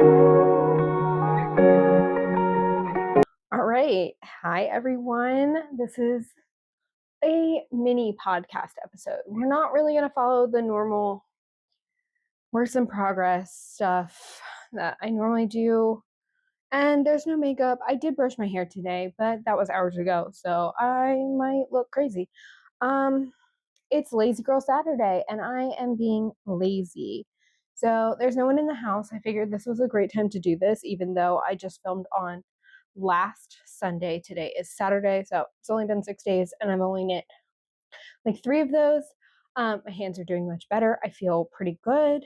All right. Hi, everyone. This is a mini podcast episode. We're not really going to follow the normal works in progress stuff that I normally do. And there's no makeup. I did brush my hair today, but that was hours ago, so I might look crazy. It's Lazy Girl Saturday, and I am being lazy. So there's no one in the house. I figured this was a great time to do this, even though I just filmed on last Sunday. Today is Saturday, so it's only been 6 days, and I've only knit like 3 of those. My hands are doing much better. I feel pretty good.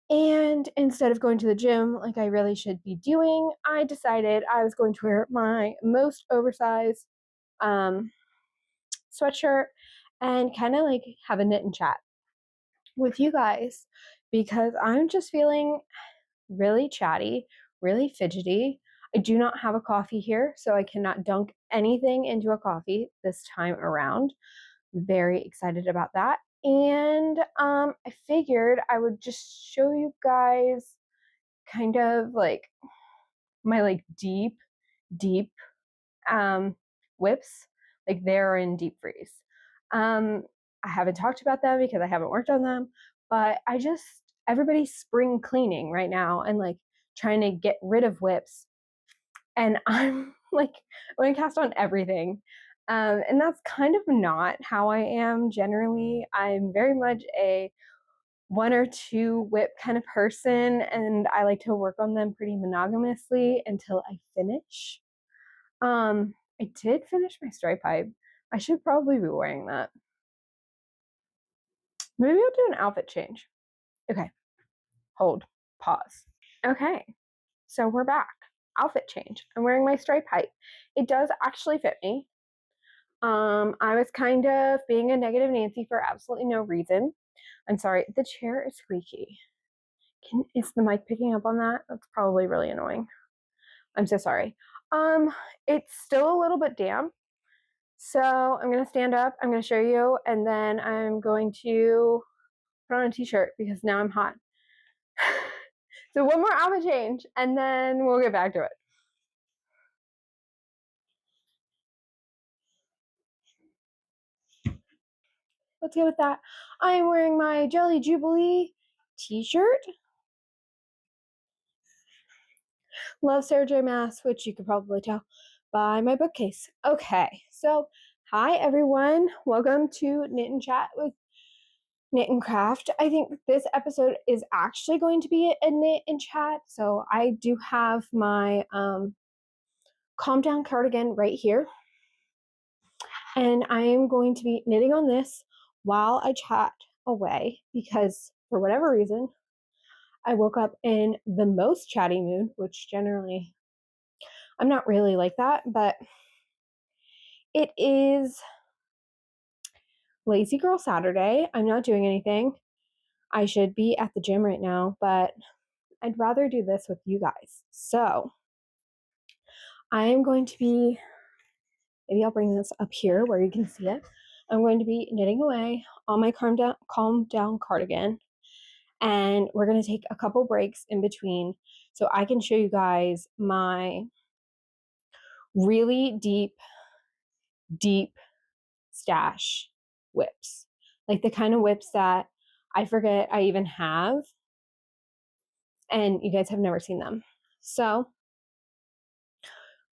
And instead of going to the gym like I really should be doing, I decided I was going to wear my most oversized sweatshirt and kind of like have a knit and chat with you guys because I'm just feeling really chatty, really fidgety. I do not have a coffee here, so I cannot dunk anything into a coffee this time around. Very excited about that. And I figured I would just show you guys kind of like my like deep whips. Like they're in deep freeze. I haven't talked about them because I haven't worked on them, but everybody's spring cleaning right now and like trying to get rid of whips. And I'm like, I'm gonna cast on everything. And that's kind of not how I am generally. I'm very much a 1 or 2 whip kind of person, and I like to work on them pretty monogamously until I finish. I did finish my stripe pipe. I should probably be wearing that. Maybe I'll do an outfit change. Okay, hold, pause. Okay, so we're back. Outfit change. I'm wearing my stripe pipe. It does actually fit me. I was kind of being a negative Nancy for absolutely no reason. I'm sorry, the chair is squeaky. Is the mic picking up on that? That's probably really annoying. I'm so sorry. It's still a little bit damp. So I'm gonna stand up, I'm gonna show you, and then I'm going to put on a t-shirt because now I'm hot. So one more outfit change, and then we'll get back to it. Let's go with that. I'm wearing my Jelly Jubilee t-shirt. Love Sarah J Maas, which you could probably tell by my bookcase. Okay, so hi everyone. Welcome to Knit and Chat with Knit and Craft. I think this episode is actually going to be a knit and chat. So I do have my Calm Down cardigan right here. And I am going to be knitting on this while I chat away because for whatever reason, I woke up in the most chatty mood, which generally I'm not really like that, but it is Lazy Girl Saturday. I'm not doing anything. I should be at the gym right now, but I'd rather do this with you guys. So I am going to be, maybe I'll bring this up here where you can see it. I'm going to be knitting away on my Calm Down cardigan. And we're going to take a couple breaks in between so I can show you guys my really deep stash whips. Like the kind of whips that I forget I even have. And you guys have never seen them. So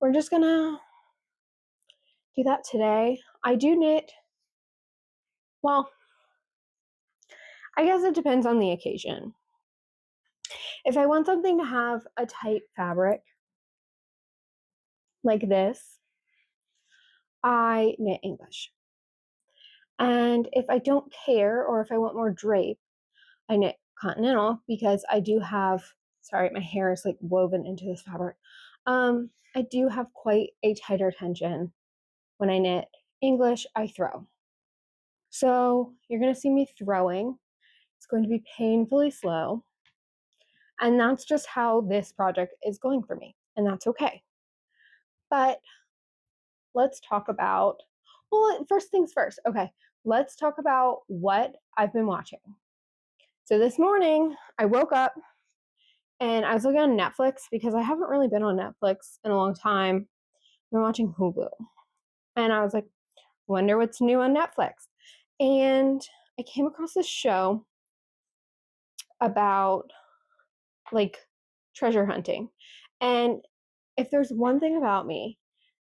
we're just going to do that today. I do knit, well, I guess it depends on the occasion. If I want something to have a tight fabric like this, I knit English. And if I don't care or if I want more drape, I knit Continental because I do have, sorry, my hair is like woven into this fabric. I do have quite a tighter tension when I knit English, I throw. So you're going to see me throwing. It's going to be painfully slow. And that's just how this project is going for me. And that's okay. But let's talk about, well, first things first. Okay, let's talk about what I've been watching. So this morning, I woke up And I was looking on Netflix because I haven't really been on Netflix in a long time. I've been watching Hulu. And I was like, wonder what's new on Netflix. And I came across this show about like treasure hunting. And if there's one thing about me,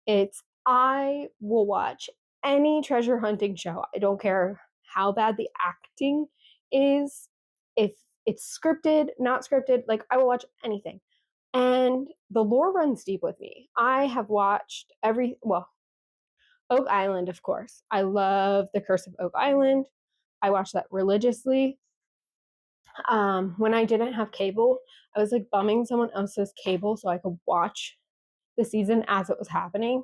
it's I will watch any treasure hunting show. I don't care how bad the acting is, if it's scripted, not scripted, like I will watch anything. And the lore runs deep with me. I have watched Oak Island, of course. I love The Curse of Oak Island. I watched that religiously. When I didn't have cable, I was like bumming someone else's cable so I could watch the season as it was happening.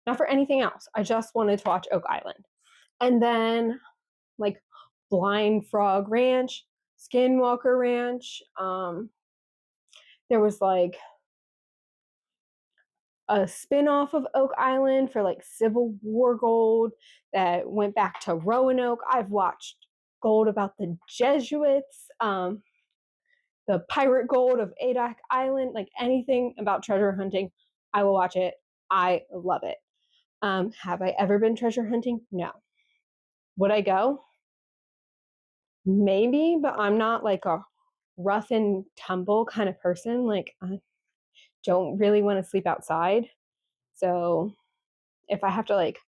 Not for anything else. I just wanted to watch Oak Island. And then like Blind Frog Ranch, Skinwalker Ranch. There was like a spin-off of Oak Island for like Civil War gold that went back to Roanoke. I've watched gold about the Jesuits, the pirate gold of Adak Island, like anything about treasure hunting, I will watch it. I love it. Have I ever been treasure hunting? No. Would I go? Maybe, but I'm not like a rough and tumble kind of person. Like, I don't really want to sleep outside. So, if I have to like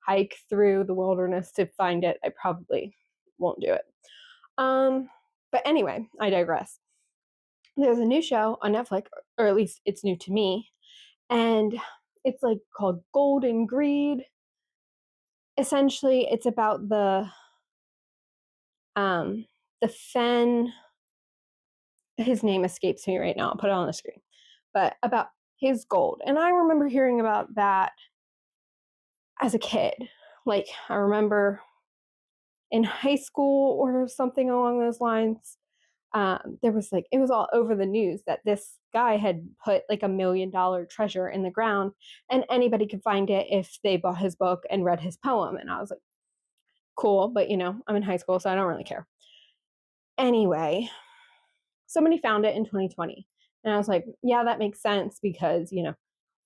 hike through the wilderness to find it, I probably won't do it. But anyway, I digress. There's a new show on Netflix, or at least it's new to me, and it's like called Golden Greed. Essentially, it's about the Fen. His name escapes me right now. I'll put it on the screen, but about his gold. And I remember hearing about that as a kid. Like I remember in high school or something along those lines. There was like it was all over the news that this guy had put like $1 million treasure in the ground, and anybody could find it if they bought his book and read his poem. And I was like, cool, but I'm in high school, so I don't really care. Anyway, somebody found it in 2020, and I was like, yeah, that makes sense because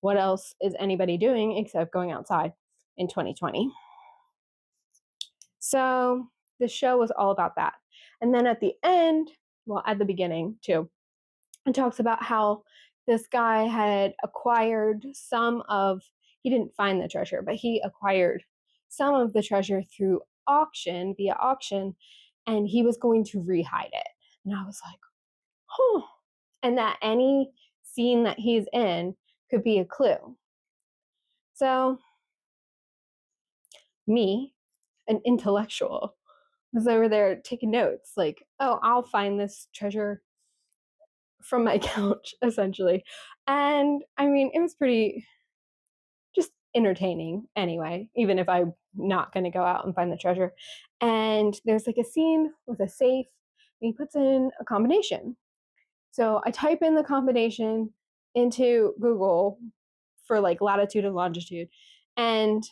what else is anybody doing except going outside in 2020? So the show was all about that. And then at the end, well, at the beginning too, it talks about how this guy had acquired he didn't find the treasure, but he acquired some of the treasure through via auction, and he was going to rehide it. And I was like, huh. And that any scene that he's in could be a clue. So, me, an intellectual, was over there taking notes, like, oh, I'll find this treasure from my couch, essentially. And I mean, it was pretty just entertaining anyway, even if I'm not going to go out and find the treasure. And there's like a scene with a safe, and he puts in a combination. So I type in the combination into Google for like latitude and longitude, and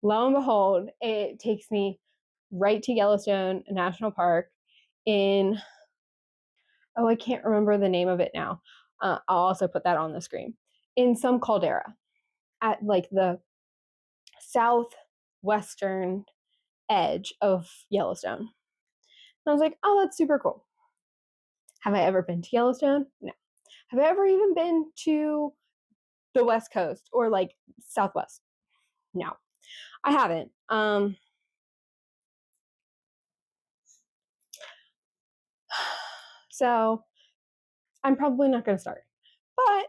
lo and behold, it takes me right to Yellowstone National Park in, oh, I can't remember the name of it now. I'll also put that on the screen. In some caldera at like the southwestern edge of Yellowstone. And I was like, oh, that's super cool. Have I ever been to Yellowstone? No. Have I ever even been to the West Coast or like Southwest? No, I haven't. So I'm probably not going to start, but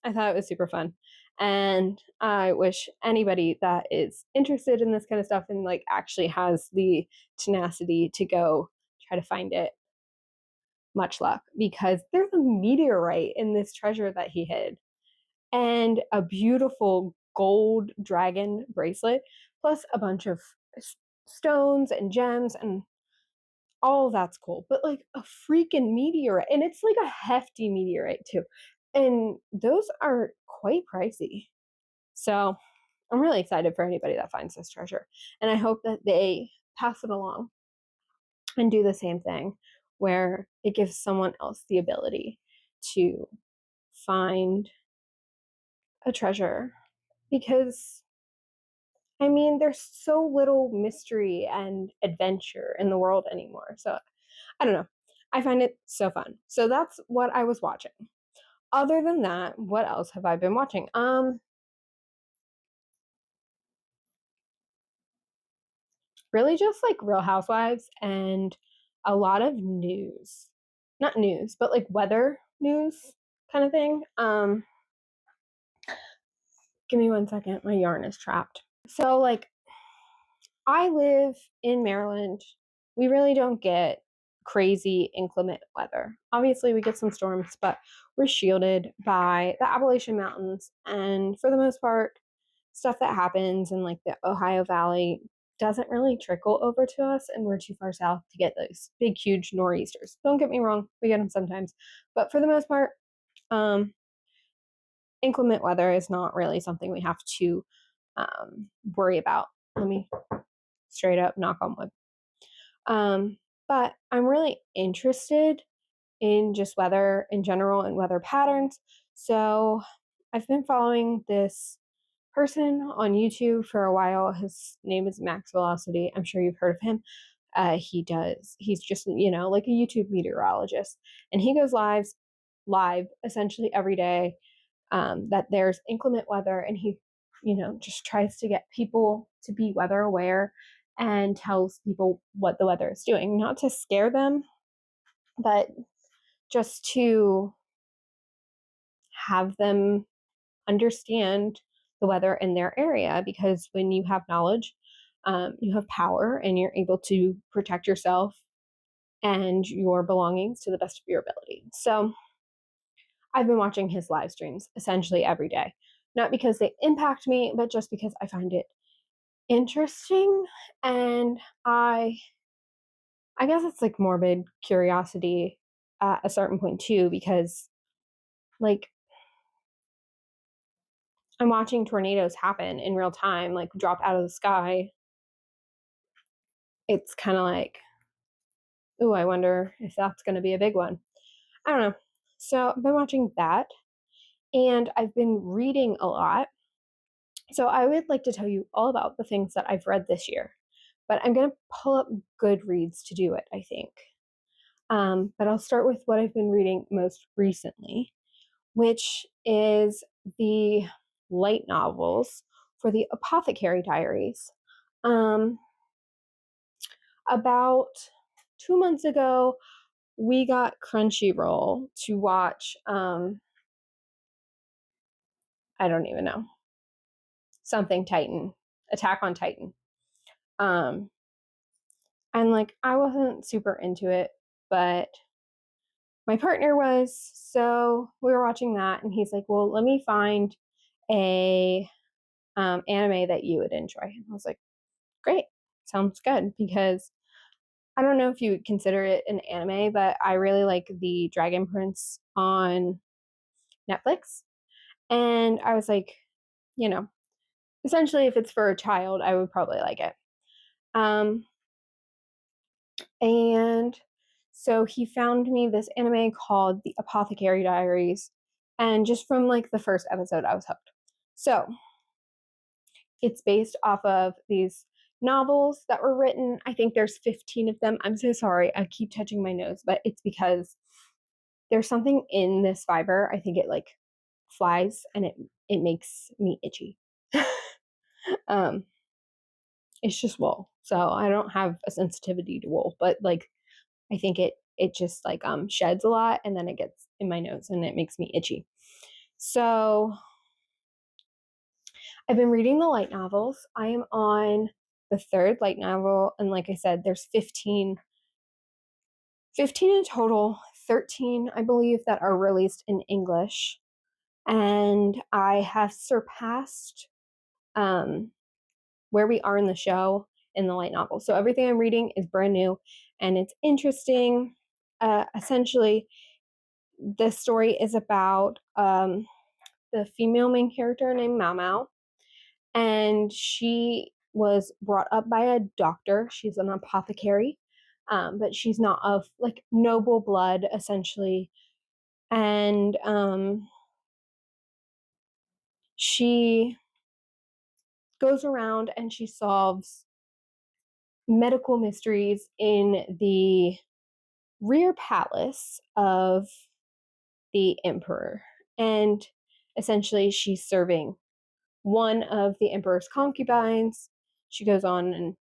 I thought it was super fun. And I wish anybody that is interested in this kind of stuff and like actually has the tenacity to go try to find it, much luck, because there's a meteorite in this treasure that he hid and a beautiful gold dragon bracelet, plus a bunch of stones and gems, and all that's cool. But like a freaking meteorite, and it's like a hefty meteorite too. And those are quite pricey. So I'm really excited for anybody that finds this treasure. And I hope that they pass it along and do the same thing where it gives someone else the ability to find a treasure. Because, I mean, there's so little mystery and adventure in the world anymore. So, I don't know. I find it so fun. So that's what I was watching. Other than that, what else have I been watching? Really just like Real Housewives and a lot of news. Not news, but like weather news kind of thing. Give me 1 second. My yarn is trapped. So like I live in Maryland. We really don't get crazy inclement weather. Obviously, we get some storms, but we're shielded by the Appalachian Mountains. And for the most part, stuff that happens in like the Ohio Valley doesn't really trickle over to us, and we're too far south to get those big, huge nor'easters. Don't get me wrong, we get them sometimes, but for the most part, inclement weather is not really something we have to worry about. Let me straight up knock on wood. But I'm really interested in just weather in general and weather patterns. So I've been following this person on YouTube for a while. His name is Max Velocity. I'm sure you've heard of him. He's just, like a YouTube meteorologist. And he goes live essentially every day that there's inclement weather. And he, just tries to get people to be weather aware and tells people what the weather is doing, not to scare them, but just to have them understand the weather in their area. Because when you have knowledge, you have power and you're able to protect yourself and your belongings to the best of your ability. So I've been watching his live streams essentially every day, not because they impact me, but just because I find it interesting. And I guess it's like morbid curiosity at a certain point too, because like I'm watching tornadoes happen in real time, like drop out of the sky. It's kind of like, oh, I wonder if that's going to be a big one. I don't know. So I've been watching that, and I've been reading a lot. So I would like to tell you all about the things that I've read this year, but I'm going to pull up Goodreads to do it, I think. But I'll start with what I've been reading most recently, which is the light novels for the Apothecary Diaries. About 2 months ago, we got Crunchyroll to watch, I don't even know, something Titan, Attack on Titan. And like, I wasn't super into it, but my partner was, so we were watching that, and he's like, well, let me find a anime that you would enjoy. And I was like, great, sounds good, because I don't know if you would consider it an anime, but I really like the Dragon Prince on Netflix. And I was like, you know, essentially, if it's for a child, I would probably like it. And so he found me this anime called The Apothecary Diaries. And just from like the first episode, I was hooked. So it's based off of these novels that were written. I think there's 15 of them. I'm so sorry. I keep touching my nose, but it's because there's something in this fiber. I think it like flies and it makes me itchy. um it's just wool. So I don't have a sensitivity to wool, but like I think it just like sheds a lot, and then it gets in my nose and it makes me itchy. So I've been reading the light novels. I am on the third light novel, and like I said, there's 15 in total, 13 I believe that are released in English. And I have surpassed where we are in the show in the light novel. So everything I'm reading is brand new and it's interesting. Essentially, the story is about the female main character named Mao Mao, and she was brought up by a doctor. She's an apothecary, but she's not of like noble blood, essentially. And she goes around and she solves medical mysteries in the rear palace of the emperor. And essentially, she's serving one of the emperor's concubines. She goes on, and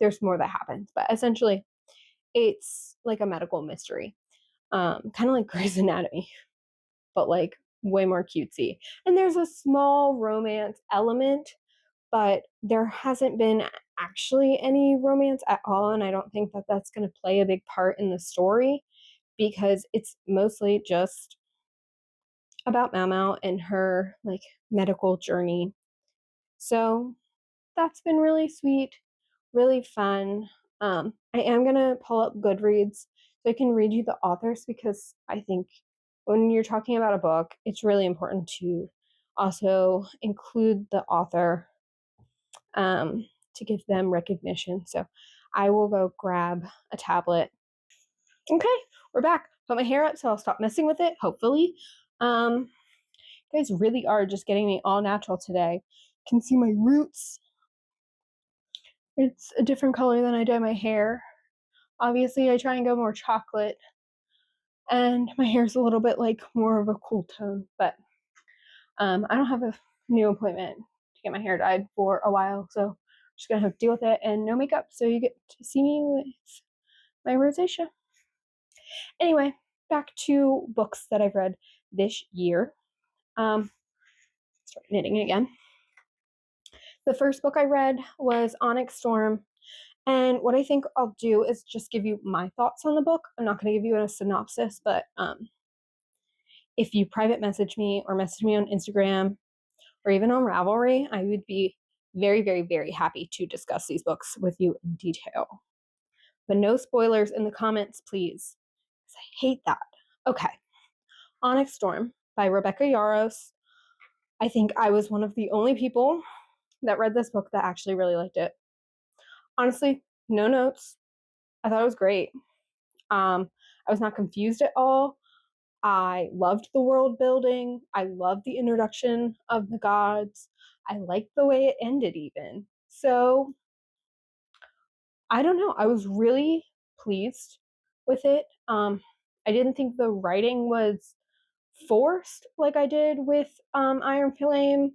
there's more that happens, but essentially, it's like a medical mystery, kind of like Grey's Anatomy, but like way more cutesy. And there's a small romance element, but there hasn't been actually any romance at all. And I don't think that that's going to play a big part in the story because it's mostly just about Mao Mao and her like medical journey. So that's been really sweet, really fun. I am gonna pull up Goodreads so I can read you the authors because I think when you're talking about a book, it's really important to also include the author to give them recognition. So I will go grab a tablet. Okay, we're back. Put my hair up so I'll stop messing with it, hopefully. You guys really are just getting me all natural today. You can see my roots. It's a different color than I dye my hair. Obviously, I try and go more chocolate, and my hair's a little bit like more of a cool tone, but I don't have a new appointment to get my hair dyed for a while, so I'm just gonna have to deal with it and no makeup, so you get to see me with my rosacea. Anyway, back to books that I've read this year. Start knitting again. The first book I read was Onyx Storm. And what I think I'll do is just give you my thoughts on the book. I'm not going to give you a synopsis, but if you private message me or message me on Instagram or even on Ravelry, I would be very, very, very happy to discuss these books with you in detail. But no spoilers in the comments, please, because I hate that. Okay. Onyx Storm by Rebecca Yarros. I think I was one of the only people that read this book that actually really liked it. Honestly, no notes. I thought it was great. I was not confused at all. I loved the world building. I loved the introduction of the gods. I liked the way it ended, even. So, I don't know. I was really pleased with it. I didn't think the writing was forced like I did with Iron Flame.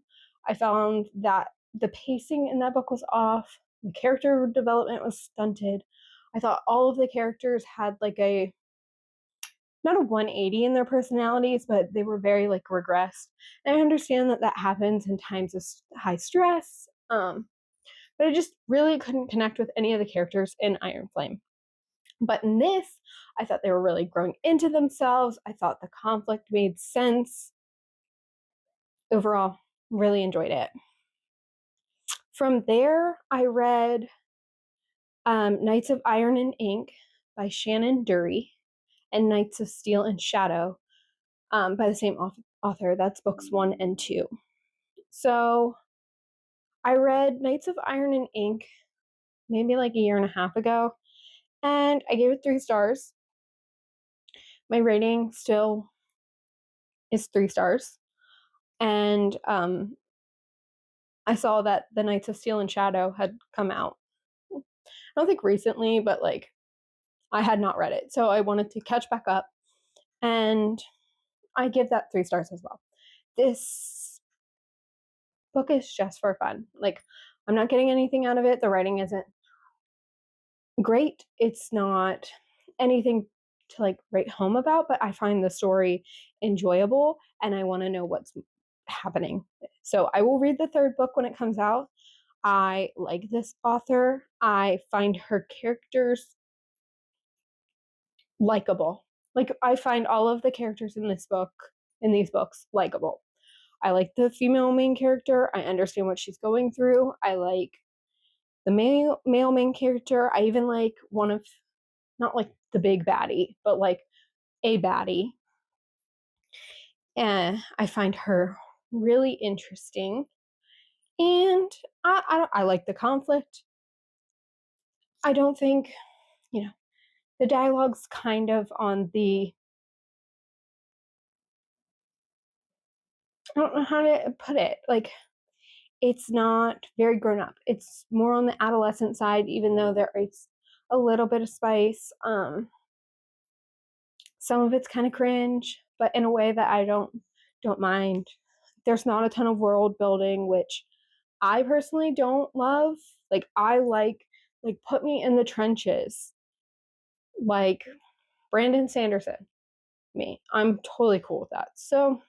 I found that the pacing in that book was off. The character development was stunted. I thought all of the characters had like a not a 180 in their personalities, but they were very like regressed. And I understand that that happens in times of high stress, but I just really couldn't connect with any of the characters in Iron Flame. But in this, I thought they were really growing into themselves. I thought the conflict made sense. Overall, really enjoyed it. From there, I read Knights of Iron and Ink by Shannon Dury and Knights of Steel and Shadow by the same author. That's books 1 and 2. So I read Knights of Iron and Ink maybe like a year and a half ago, and I gave it 3 stars. My rating still is 3 stars. And I saw that the Knights of Steel and Shadow had come out. I don't think recently, but like I had not read it. So I wanted to catch back up, and I give that 3 stars as well. This book is just for fun. Like, I'm not getting anything out of it. The writing isn't great. It's not anything to like write home about, but I find the story enjoyable and I want to know what's happening. So I will read the 3rd book when it comes out. I like this author. I find her characters likable. Like, I find all of the characters in these books likable. I like the female main character. I understand what she's going through. I like the male main character. I even like one of, not like the big baddie, but like a baddie. And I find her really interesting. And I like the conflict. I don't think, you know, the dialogue's kind of on the, I don't know how to put it, like, it's not very grown up. It's more on the adolescent side, even though there is a little bit of spice. Some of it's kind of cringe, but in a way that I don't mind. There's not a ton of world building, which I personally don't love. Like, I like put me in the trenches, like Brandon Sanderson. Me, I'm totally cool with that. So,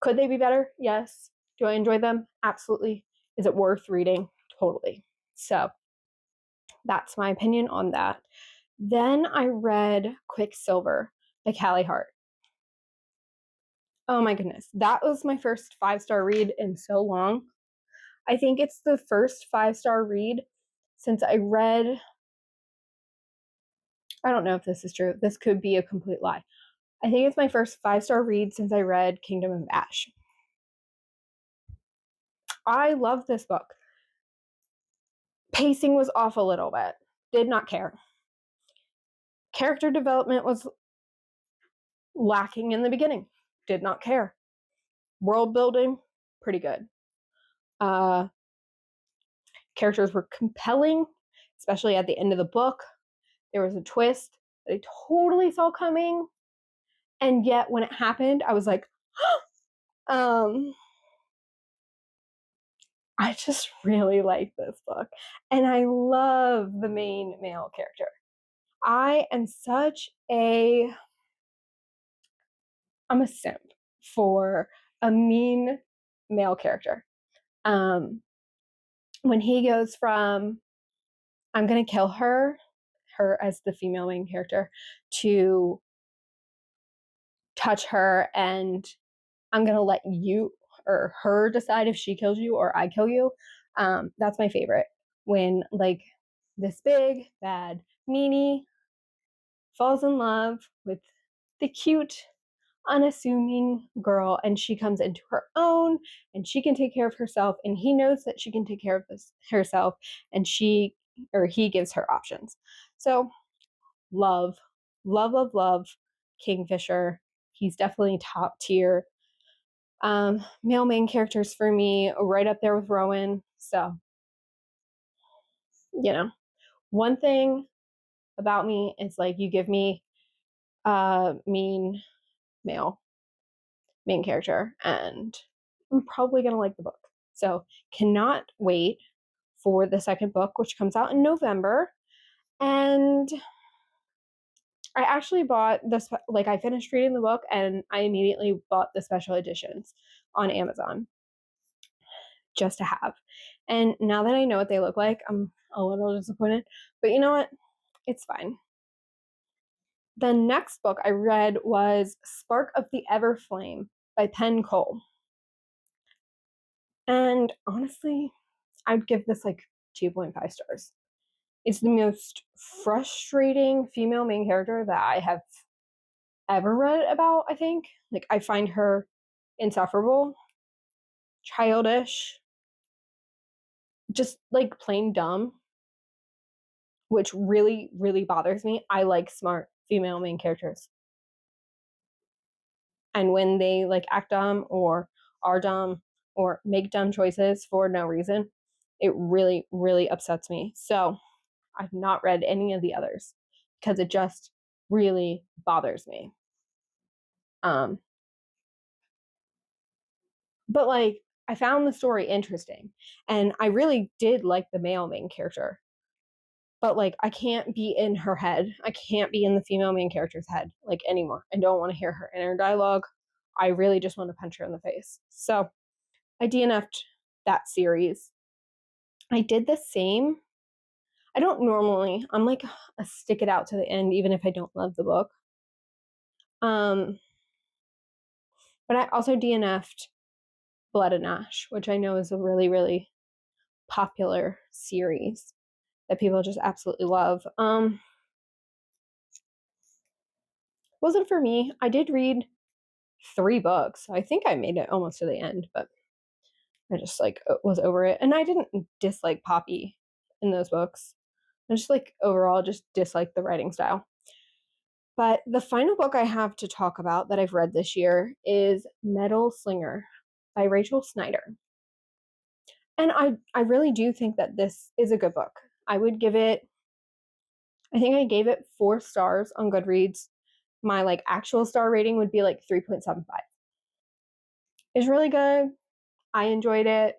could they be better? Yes. Do I enjoy them? Absolutely. Is it worth reading? Totally. So, that's my opinion on that. Then I read Quicksilver by Callie Hart. Oh my goodness. That was my first 5-star read in so long. I think it's the first 5-star read since I read, I don't know if this is true. This could be a complete lie. I think it's my first 5-star read since I read Kingdom of Ash. I love this book. Pacing was off a little bit. Did not care. Character development was lacking in the beginning. Did not care. World building, pretty good. Characters were compelling, especially at the end of the book. There was a twist that I totally saw coming, and yet when it happened, I was like, I just really like this book, and I love the main male character. I am I'm a simp for a mean male character. When he goes from I'm gonna kill her as the female main character, to touch her and I'm gonna let you or her decide if she kills you or I kill you. That's my favorite. When like this big bad meanie falls in love with the cute unassuming girl and she comes into her own and she can take care of herself and he knows that she can take care of herself and he gives her options. So love, love, love, love Kingfisher. He's definitely top tier. Male main characters for me, right up there with Rowan. So, one thing about me is like you give me a mean male main character, and I'm probably gonna like the book. So, cannot wait for the second book, which comes out in November. And I actually bought this, like, I finished reading the book and I immediately bought the special editions on Amazon just to have. And now that I know what they look like, I'm a little disappointed. But you know what? It's fine. The next book I read was Spark of the Everflame by Penn Cole. And honestly, I'd give this like 2.5 stars. It's the most frustrating female main character that I have ever read about, I think. Like, I find her insufferable, childish, just like plain dumb, which really, really bothers me. I like smart female main characters. And when they like act dumb or are dumb or make dumb choices for no reason, it really, really upsets me. So I've not read any of the others because it just really bothers me. But like I found the story interesting and I really did like the male main character. But like I can't be in her head. I can't be in the female main character's head like anymore. I don't want to hear her inner dialogue. I really just want to punch her in the face. So I DNF'd that series. I did the same. I don't normally. I'm like a stick it out to the end even if I don't love the book. But I also DNF'd Blood and Ash, which I know is a really, really popular series that people just absolutely love. Wasn't for me. I did read 3 books. I think I made it almost to the end, but I just like was over it. And I didn't dislike Poppy in those books. I just like overall just dislike the writing style. But the final book I have to talk about that I've read this year is Metal Slinger by Rachel Snyder. And I really do think that this is a good book. I would give it, I think I gave it 4 stars on Goodreads. My like actual star rating would be like 3.75. It's really good. I enjoyed it.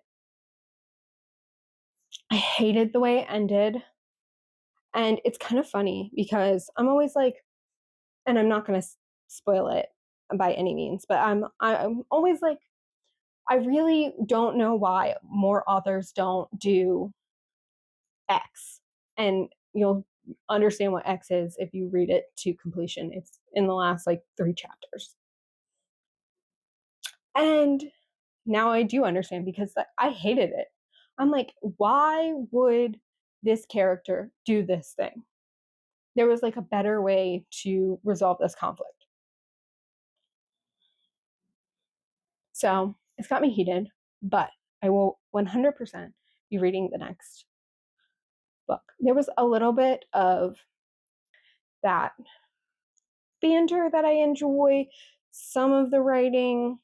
I hated the way it ended. And it's kind of funny because I'm always like, and I'm not going to spoil it by any means, but I'm always like, I really don't know why more authors don't do X. And you'll understand what X is if you read it to completion. It's in the last like 3 chapters. And now I do understand because I hated it. I'm like, why would this character do this thing? There was like a better way to resolve this conflict. So it's got me heated, but I will 100% be reading the next book. There was a little bit of that banter that I enjoy, some of the writing.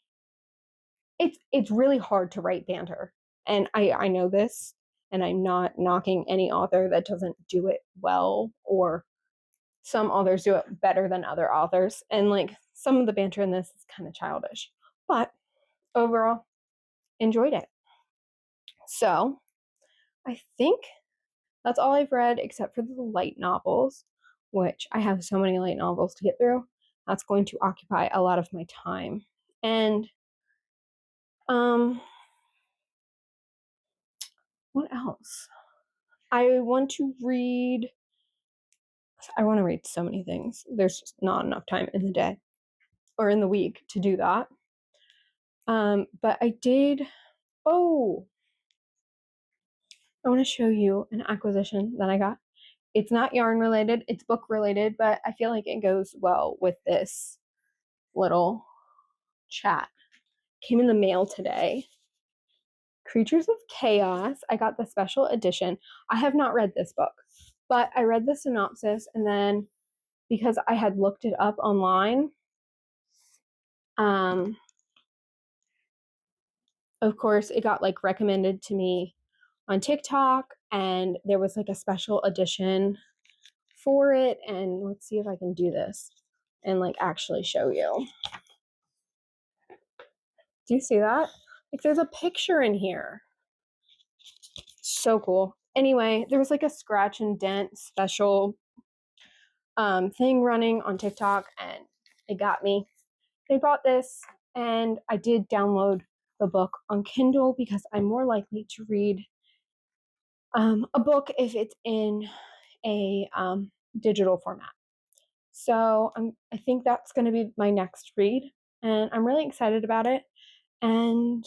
It's really hard to write banter. And I know this, and I'm not knocking any author that doesn't do it well, or some authors do it better than other authors. And like some of the banter in this is kind of childish. But overall, enjoyed it. So I think that's all I've read except for the light novels, which I have so many light novels to get through. That's going to occupy a lot of my time. And what else? I want to read so many things. There's just not enough time in the day or in the week to do that. But I did I want to show you an acquisition that I got. It's not yarn related, it's book related, but I feel like it goes well with this little chat. Came in the mail today. Creatures of Chaos. I got the special edition. I have not read this book, but I read the synopsis, and then because I had looked it up online, of course, it got like recommended to me on TikTok, and there was like a special edition for it. And let's see if I can do this and like actually show you. Do you see that? Like there's a picture in here. So cool. Anyway, there was like a scratch and dent special thing running on TikTok, and it got me. They bought this, and I did download the book on Kindle because I'm more likely to read a book if it's in a digital format. So I think that's going to be my next read, and I'm really excited about it. And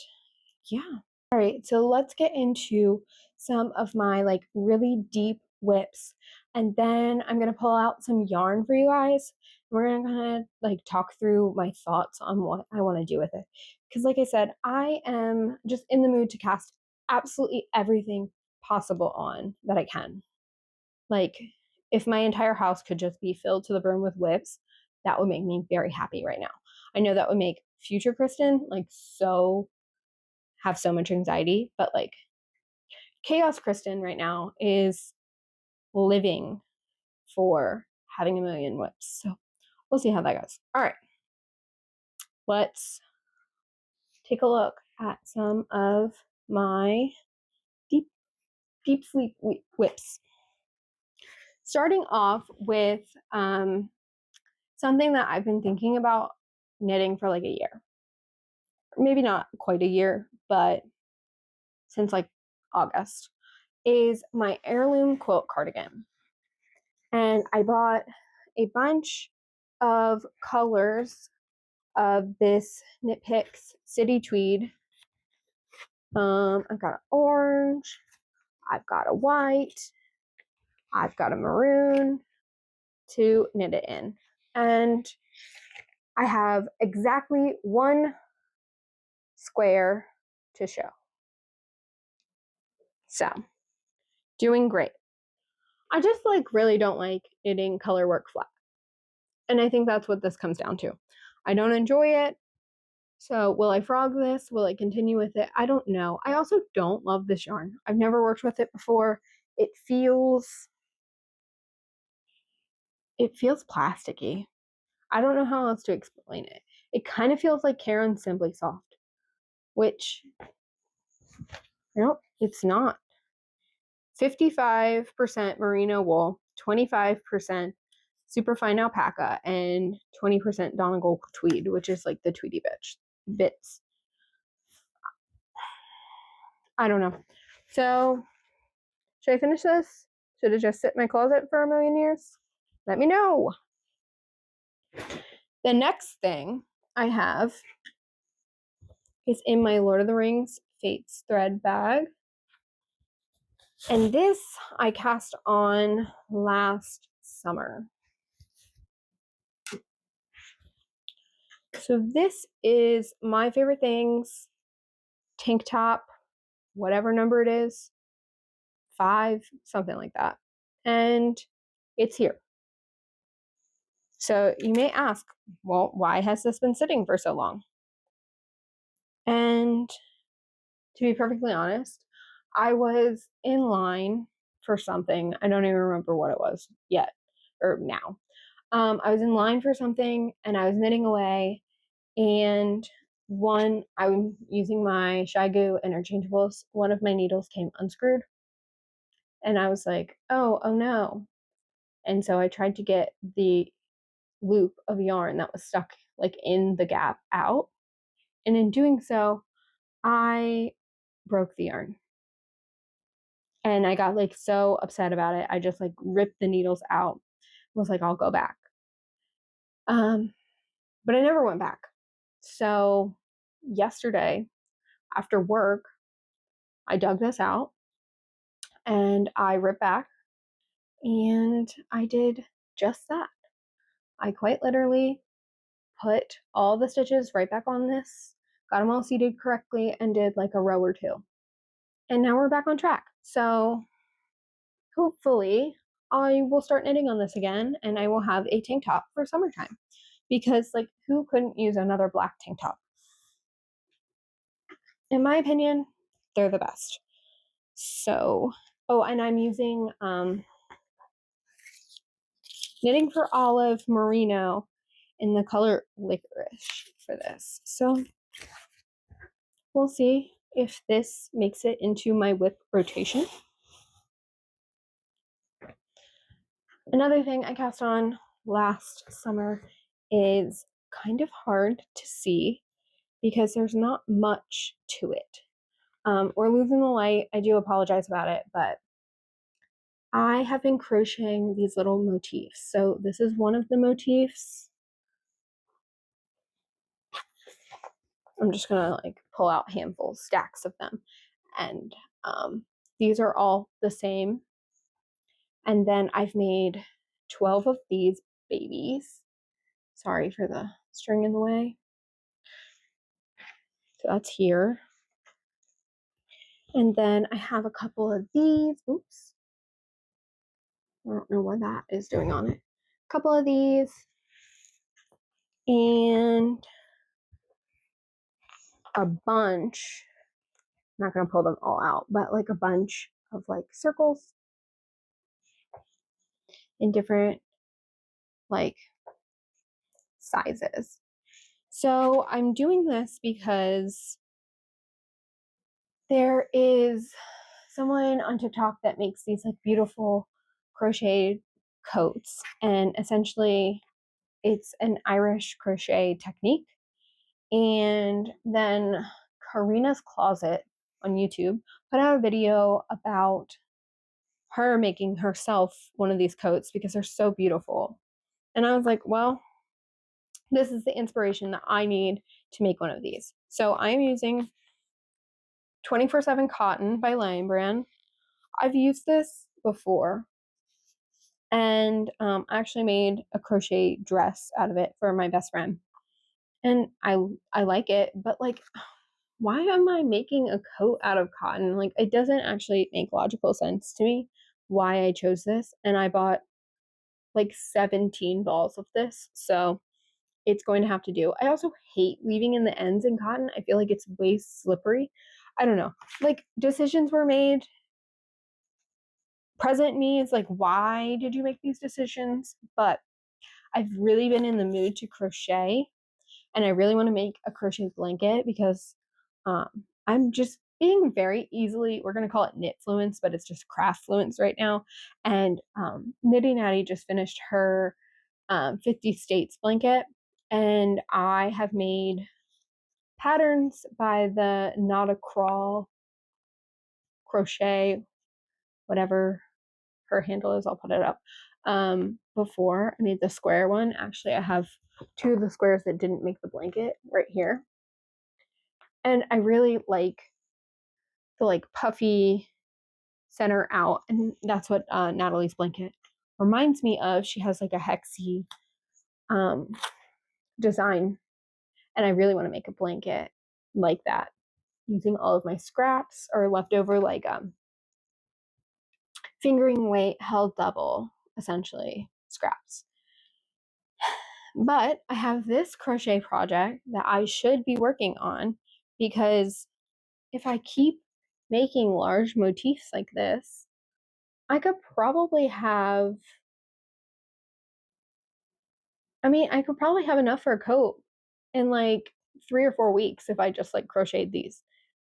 yeah. All right, so let's get into some of my like really deep whips, and then I'm gonna pull out some yarn for you guys. We're gonna kind of like talk through my thoughts on what I want to do with it. Because like I said, I am just in the mood to cast absolutely everything possible on that I can. Like if my entire house could just be filled to the brim with whips, that would make me very happy right now. I know that would make future Kristen like have so much anxiety, but like Chaos Kristen right now is living for having a million whips. So we'll see how that goes. All right. Let's take a look at some of my deep sleep whips. Starting off with something that I've been thinking about knitting for like a year. Maybe not quite a year, but since like August, is my heirloom quilt cardigan. And I bought a bunch of colors of this Knit Picks City Tweed. I've got an orange, I've got a white, I've got a maroon to knit it in. And I have exactly 1 square to show. So, doing great. I just like really don't like knitting color work flat. And I think that's what this comes down to. I don't enjoy it. So will I frog this? Will I continue with it? I don't know. I also don't love this yarn. I've never worked with it before. It feels plasticky. I don't know how else to explain it. It kind of feels like Caron Simply Soft, which it's not. 55% merino wool, 25% superfine alpaca, and 20% Donegal tweed, which is like the Tweety bits. I don't know. So, should I finish this? Should it just sit in my closet for a million years? Let me know. The next thing I have is in my Lord of the Rings Fates thread bag. And this I cast on last summer. So this is My Favorite Things tank top, whatever number it is, 5, something like that. And it's here. So you may ask, well, why has this been sitting for so long? And to be perfectly honest, I was in line for something. I don't even remember what it was yet or now. I was in line for something and I was knitting away, and I'm using my Shigu interchangeables. One of my needles came unscrewed, and I was like, oh no. And so I tried to get the loop of yarn that was stuck like in the gap out. And in doing so, I broke the yarn. And I got like so upset about it. I just like ripped the needles out. Was like, I'll go back. But I never went back. So yesterday after work, I dug this out and I ripped back, and I did just that. I quite literally put all the stitches right back on this, got them all seated correctly, and did like a row or two. And now we're back on track. So hopefully I will start knitting on this again, and I will have a tank top for summertime, because like who couldn't use another black tank top? In my opinion, they're the best. So, and I'm using Knitting for Olive merino in the color licorice for this. So we'll see if this makes it into my WIP rotation. Another thing I cast on last summer is kind of hard to see because there's not much to it. We're losing the light. I do apologize about it, but I have been crocheting these little motifs. So this is one of the motifs. I'm just gonna like pull out handfuls, stacks of them. And these are all the same. And then I've made 12 of these babies. Sorry for the string in the way. So that's here. And then I have a couple of these. Oops. I don't know what that is doing on it. A couple of these. And a bunch. I'm not going to pull them all out, but like a bunch of like circles in different like sizes. So I'm doing this because there is someone on TikTok that makes these like beautiful crocheted coats, and essentially it's an Irish crochet technique. And then Karina's Closet on YouTube put out a video about her making herself one of these coats because they're so beautiful. And I was like, well, this is the inspiration that I need to make one of these. So I'm using 24/7 Cotton by Lion Brand. I've used this before, and I actually made a crochet dress out of it for my best friend. And I like it, but like, why am I making a coat out of cotton? Like, it doesn't actually make logical sense to me. why I chose this, and I bought like 17 balls of this, so it's going to have to do. I also hate leaving in the ends in cotton. I feel like it's way slippery. I don't know. Like, decisions were made. Present me is like, why did you make these decisions? But I've really been in the mood to crochet, and I really want to make a crochet blanket because I'm just being very easily, we're going to call it knit fluence, but it's just craft fluence right now. And Knitty Natty just finished her 50 States blanket, and I have made patterns by the Not a Crawl crochet, whatever her handle is, I'll put it up. Before I made the square one, actually I have two of the squares that didn't make the blanket right here, and I really like the like puffy center out, and that's what Natalie's blanket reminds me of. She has like a hexy design, and I really want to make a blanket like that using all of my scraps or leftover like fingering weight held double, essentially scraps. But I have this crochet project that I should be working on, because if I keep making large motifs like this, I could probably have, I could probably have enough for a coat in like 3 or 4 weeks if I just like crocheted these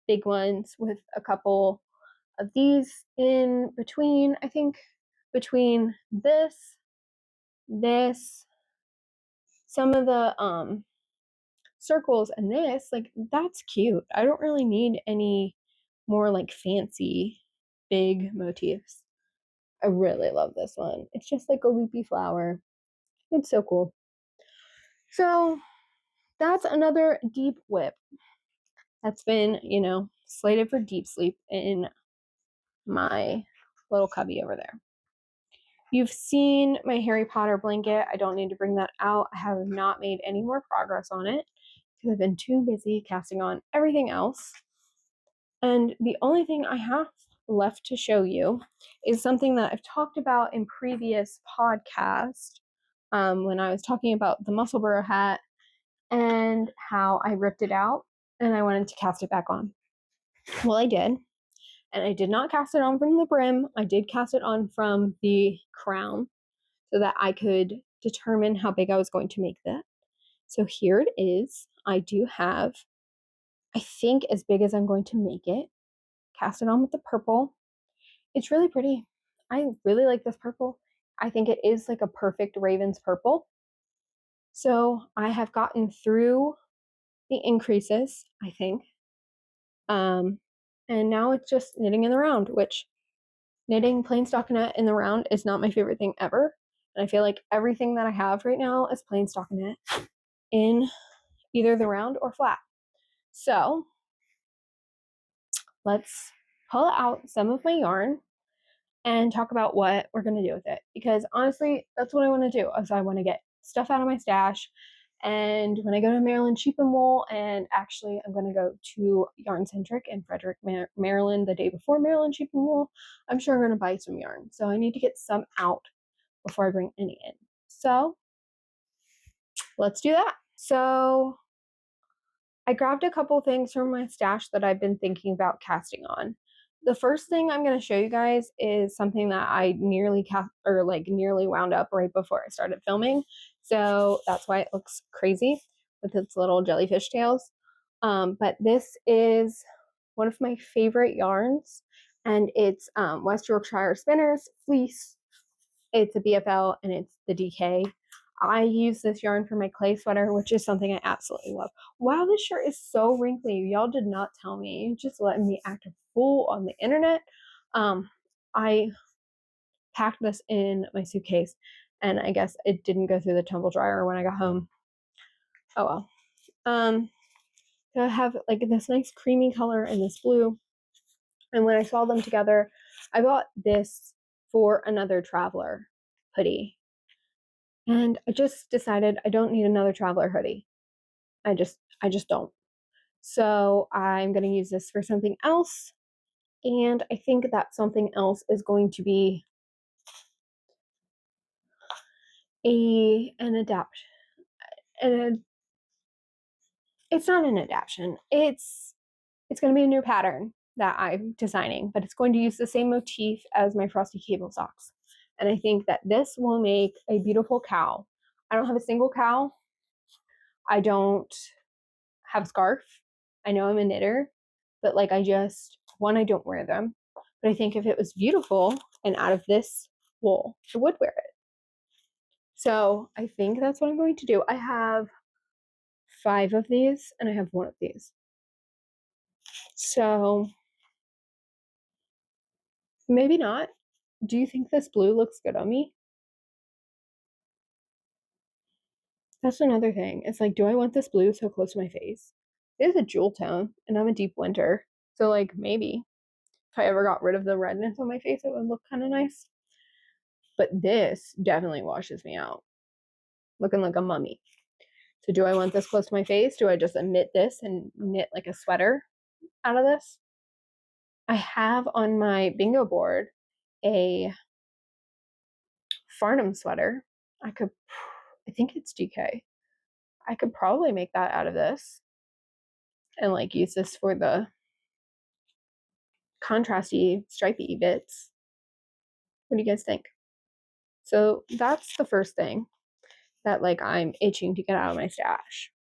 big ones with a couple of these in between. I think between this, some of the circles, and this, like, that's cute. I don't really need any more like fancy big motifs. I really love this one. It's just like a loopy flower. It's so cool. So that's another deep whip that's been, slated for deep sleep in my little cubby over there. You've seen my Harry Potter blanket. I don't need to bring that out. I have not made any more progress on it because I've been too busy casting on everything else. And the only thing I have left to show you is something that I've talked about in previous podcasts, when I was talking about the Musselburgh hat and how I ripped it out and I wanted to cast it back on. Well, I did. And I did not cast it on from the brim. I did cast it on from the crown so that I could determine how big I was going to make that. So here it is. I do have, I think, as big as I'm going to make it. Cast it on with the purple. It's really pretty. I really like this purple. I think it is like a perfect Ravens purple. So I have gotten through the increases, I think. And now it's just knitting in the round, which knitting plain stockinette in the round is not my favorite thing ever. And I feel like everything that I have right now is plain stockinette in either the round or flat. So let's pull out some of my yarn and talk about what we're going to do with it. Because honestly, that's what I want to do, is I want to get stuff out of my stash. And when I go to Maryland Sheep and Wool, and actually I'm going to go to Yarn Centric in Frederick, Maryland the day before Maryland Sheep and Wool, I'm sure I'm going to buy some yarn. So I need to get some out before I bring any in. So let's do that. So I grabbed a couple things from my stash that I've been thinking about casting on. The first thing I'm going to show you guys is something that I nearly nearly wound up right before I started filming. So that's why it looks crazy with its little jellyfish tails. But this is one of my favorite yarns, and it's West Yorkshire Spinners Fleece. It's a BFL and it's the DK. I use this yarn for my clay sweater, which is something I absolutely love. Wow, this shirt is so wrinkly. Y'all did not tell me. You just letting me act a fool on the internet. I packed this in my suitcase, and I guess it didn't go through the tumble dryer when I got home. Oh well. I have like this nice creamy color and this blue. And when I saw them together, I bought this for another traveler hoodie. And I just decided I don't need another traveler hoodie. I just don't. So I'm going to use this for something else. And I think that something else is going to be an adaptation. And it's not an adaptation. It's going to be a new pattern that I'm designing, but it's going to use the same motif as my frosty cable socks. And I think that this will make a beautiful cowl. I don't have a single cowl. I don't have a scarf. I know I'm a knitter, but like I don't wear them. But I think if it was beautiful and out of this wool, I would wear it. So I think that's what I'm going to do. I have 5 of these and I have 1 of these. So maybe not. Do you think this blue looks good on me? That's another thing. It's like, do I want this blue so close to my face? It is a jewel tone and I'm a deep winter. So like maybe if I ever got rid of the redness on my face, it would look kind of nice. But this definitely washes me out, looking like a mummy. So do I want this close to my face? Do I just omit this and knit like a sweater out of this? I have on my bingo board a Farnham sweater. I think it's DK. I could probably make that out of this and like use this for the contrasty stripy bits. What do you guys think? So that's the first thing that like I'm itching to get out of my stash.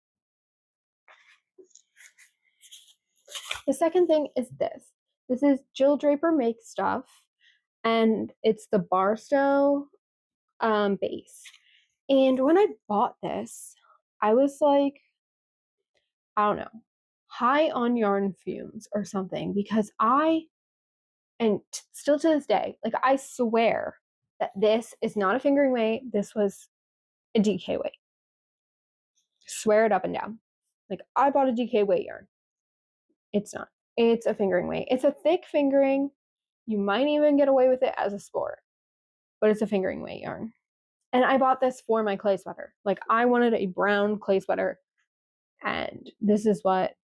The second thing is this. This is Jill Draper Makes Stuff, and it's the Barstow base. And when I bought this, I was like, I don't know, high on yarn fumes or something, because still to this day, like I swear that this is not a fingering weight. This was a DK weight. Swear it up and down. Like I bought a DK weight yarn. It's not. It's a fingering weight. It's a thick fingering. You might even get away with it as a sport, but it's a fingering weight yarn. And I bought this for my clay sweater. Like I wanted a brown clay sweater, and this is what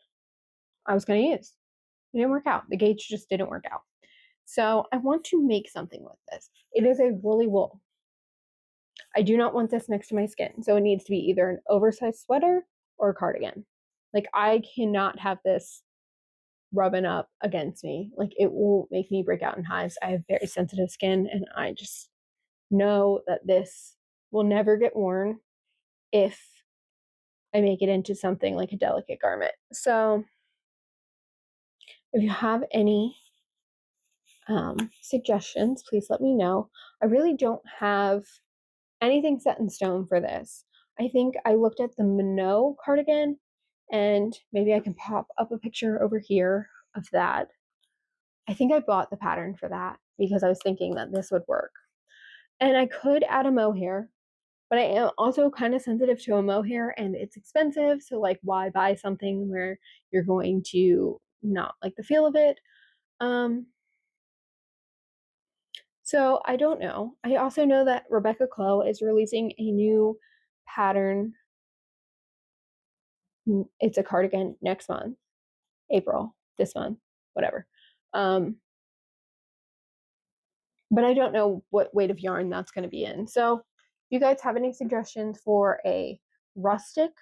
I was going to use. It didn't work out. The gauge just didn't work out. So I want to make something with this. It is a woolly wool. I do not want this next to my skin. So it needs to be either an oversized sweater or a cardigan. Like I cannot have this rubbing up against me. Like it will make me break out in hives. I have very sensitive skin, and I just know that this will never get worn if I make it into something like a delicate garment. So if you have any suggestions, please let me know. I really don't have anything set in stone for this. I think I looked at the Minot cardigan, and maybe I can pop up a picture over here of that. I think I bought the pattern for that because I was thinking that this would work. And I could add a mohair, but I am also kind of sensitive to a mohair and it's expensive. So like why buy something where you're going to not like the feel of it? So I don't know. I also know that Rebecca Clow is releasing a new pattern. It's a cardigan next month, April, this month, whatever. But I don't know what weight of yarn that's going to be in. So if you guys have any suggestions for a rustic,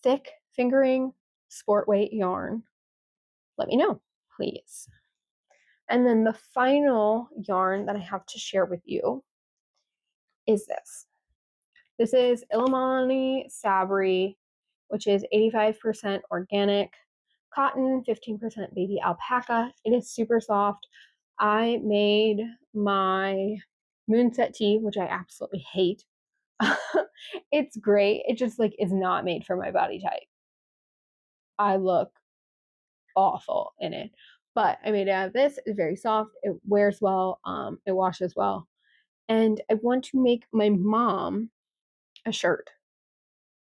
thick fingering sport weight yarn, let me know, please. And then the final yarn that I have to share with you is this. This is Illimani Sabri, which is 85% organic cotton, 15% baby alpaca. It is super soft. I made my moonset tee, which I absolutely hate. It's great. It just like is not made for my body type. I look awful in it. But I made it out of this. It's very soft. It wears well. It washes well. And I want to make my mom a shirt.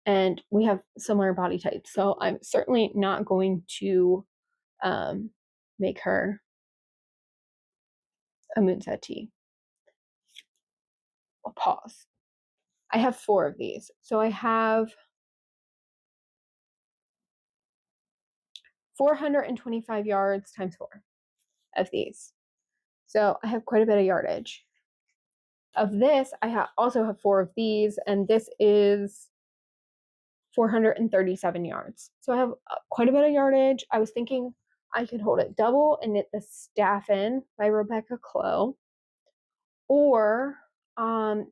And we have similar body types. So I'm certainly not going to make her a moonset tee. I'll pause. I have 4 of these. So I have 425 yards times 4. of these. So I have quite a bit of yardage. Of this, I also have 4 of these, and this is 437 yards. So I have quite a bit of yardage. I was thinking I could hold it double and knit the Staff In by Rebecca Clow. Or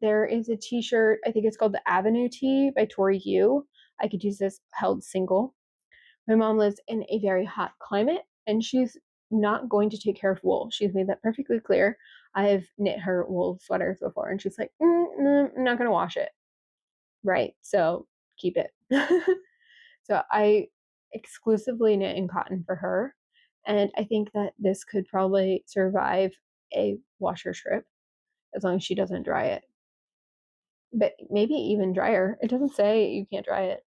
there is a t-shirt, I think it's called the Avenue Tee by Tori Yu. I could use this held single. My mom lives in a very hot climate, and she's not going to take care of wool. She's made that perfectly clear. I've knit her wool sweaters before, and she's like, no, I'm not going to wash it. Right, so keep it. So I exclusively knit in cotton for her, and I think that this could probably survive a washer trip as long as she doesn't dry it. But maybe even drier. It doesn't say you can't dry it.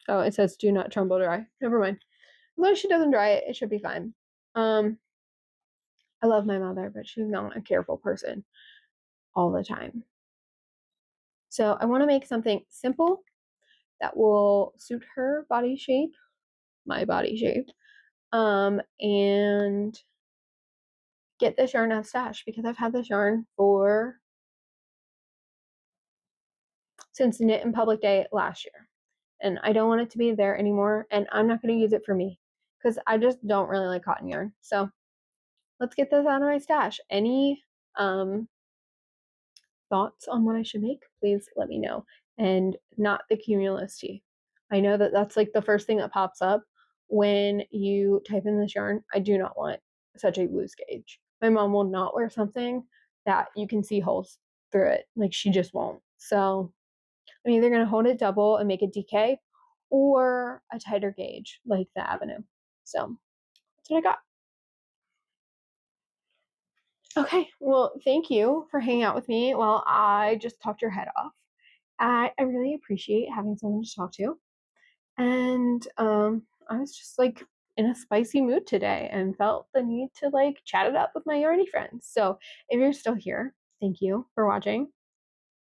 Oh, it says do not tumble dry. Never mind. As long as she doesn't dry it, it should be fine. I love my mother, but she's not a careful person all the time. So I want to make something simple that will suit her body shape, my body shape, and get this yarn out of stash because I've had this yarn since Knit in Public Day last year, and I don't want it to be there anymore, and I'm not going to use it for me because I just don't really like cotton yarn. So let's get this out of my stash. Any thoughts on what I should make, please let me know. And not the Cumulus tee. I know that that's like the first thing that pops up when you type in this yarn. I do not want such a loose gauge. My mom will not wear something that you can see holes through it. Like she just won't. So I'm either going to hold it double and make it DK or a tighter gauge like the Avenue. So that's what I got. Okay, well, thank you for hanging out with me while I just talked your head off. I really appreciate having someone to talk to. And I was just like in a spicy mood today and felt the need to like chat it up with my yarny friends. So if you're still here, thank you for watching.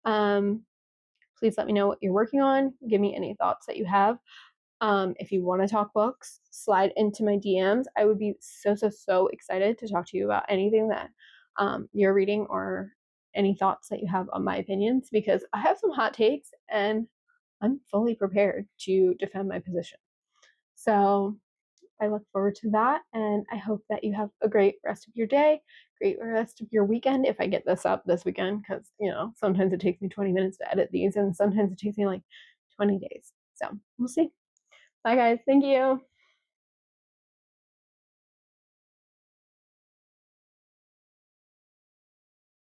Please let me know what you're working on. Give me any thoughts that you have. If you want to talk books, slide into my DMs. I would be so excited to talk to you about anything that you're reading or any thoughts that you have on my opinions because I have some hot takes and I'm fully prepared to defend my position. So I look forward to that, and I hope that you have a great rest of your day, great rest of your weekend. If I get this up this weekend, because sometimes it takes me 20 minutes to edit these, and sometimes it takes me like 20 days. So we'll see. Bye, guys. Thank you.